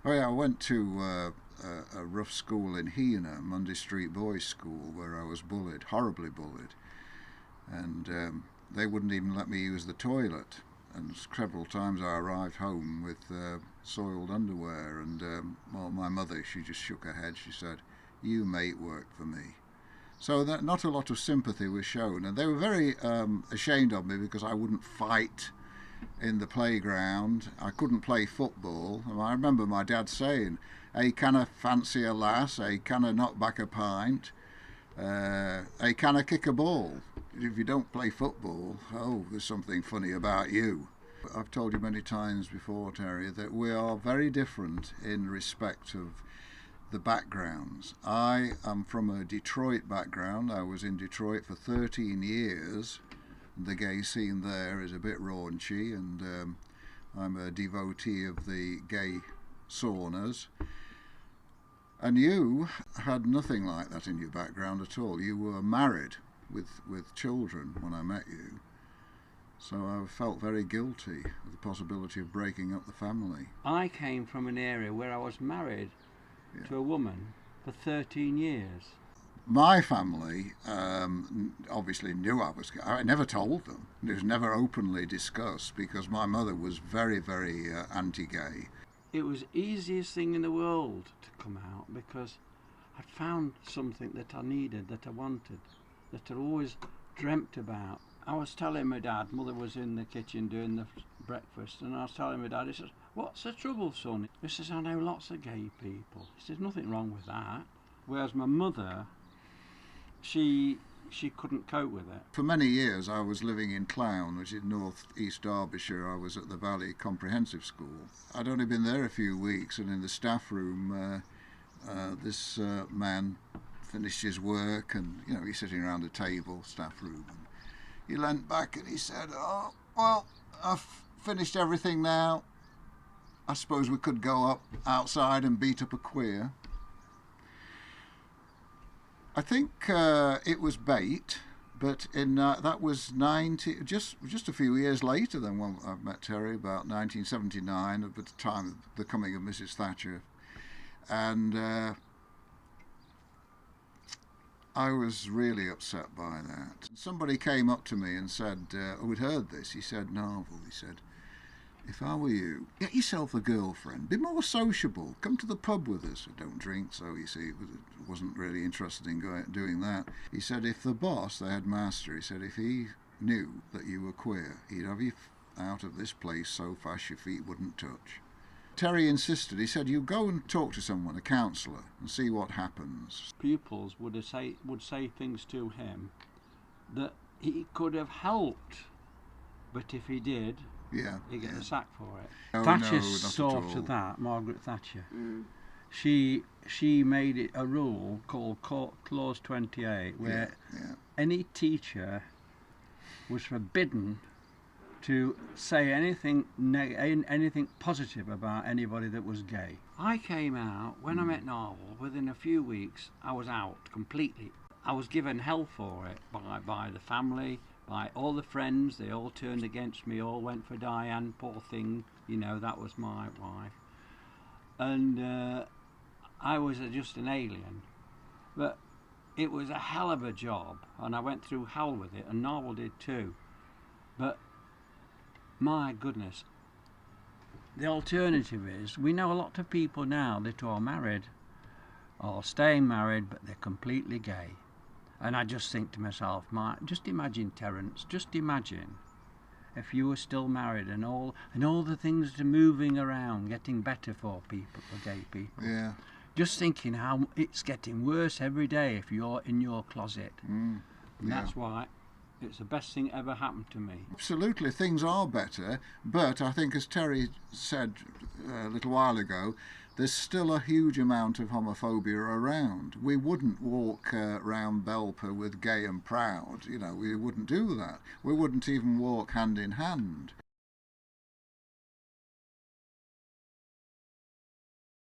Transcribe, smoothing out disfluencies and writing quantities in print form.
Oh yeah, I went to a rough school in Heanor, Monday Street Boys School, where I was bullied, horribly bullied, and they wouldn't even let me use the toilet. And several times I arrived home with soiled underwear, and well, my mother, she just shook her head. She said, "You mate work for me." So that not a lot of sympathy was shown, and they were very ashamed of me because I wouldn't fight in the playground. I couldn't play football. And I remember my dad saying, "Hey, can I fancy a lass? Hey, can I knock back a pint? Hey, can I kick a ball? If you don't play football, oh, there's something funny about you." I've told you many times before, Terry, that we are very different in respect of the backgrounds. I am from a Detroit background. I was in Detroit for 13 years. The gay scene there is a bit raunchy, and I'm a devotee of the gay saunas. And you had nothing like that in your background at all. You were married with children when I met you. So I felt very guilty of the possibility of breaking up the family. I came from an area where I was married to a woman for 13 years. My family obviously knew I was gay. I never told them. It was never openly discussed because my mother was very, very anti-gay. It was the easiest thing in the world to come out because I'd found something that I needed, that I wanted, that I'd always dreamt about. I was telling my dad, Mother was in the kitchen doing the breakfast, and I was telling my dad, he says, "What's the trouble, son?" He says, "I know lots of gay people." He says, "Nothing wrong with that." Whereas my mother, she couldn't cope with it. For many years I was living in Clown, which is north east Derbyshire. I was at the Valley Comprehensive School. I'd only been there a few weeks, and in the staff room this man finished his work, and he's sitting around a table, staff room, and he leant back and he said, "Oh, well, I've finished everything now. I suppose we could go up outside and beat up a queer." I think it was bait, but in that was just a few years later than when I met Terry, about 1979, at the time of the coming of Mrs. Thatcher, and I was really upset by that. Somebody came up to me and said, who had heard this, he said, "Narvel," he said, "if I were you, get yourself a girlfriend, be more sociable, come to the pub with us." I don't drink, so you see, wasn't really interested in doing that. He said, if the boss, the headmaster, he said, if he knew that you were queer, he'd have you out of this place so fast your feet wouldn't touch. Terry insisted. He said, "You go and talk to someone, a counsellor, and see what happens." Pupils would say things to him that he could have helped, but if he did, he'd get the sack for it. Thatcher saw to that, Margaret Thatcher. She made it a rule called Clause 28, where any teacher was forbidden to say anything positive about anybody that was gay. I came out, when I met Narvel, within a few weeks I was out completely. I was given hell for it by the family, by all the friends. They all turned against me, all went for Diane, poor thing, that was my wife. And I was just an alien. But it was a hell of a job, and I went through hell with it, and Narvel did too. But my goodness, the alternative is, we know a lot of people now that are married or staying married, but they're completely gay. And I just think to myself, just imagine, Terence, just imagine if you were still married and all the things that are moving around, getting better for people, for gay people. Yeah. Just thinking how it's getting worse every day if you're in your closet. And that's why it's the best thing ever happened to me. Absolutely, things are better, but I think, as Terry said a little while ago, there's still a huge amount of homophobia around. We wouldn't walk round Belper with Gay and Proud, we wouldn't do that. We wouldn't even walk hand in hand.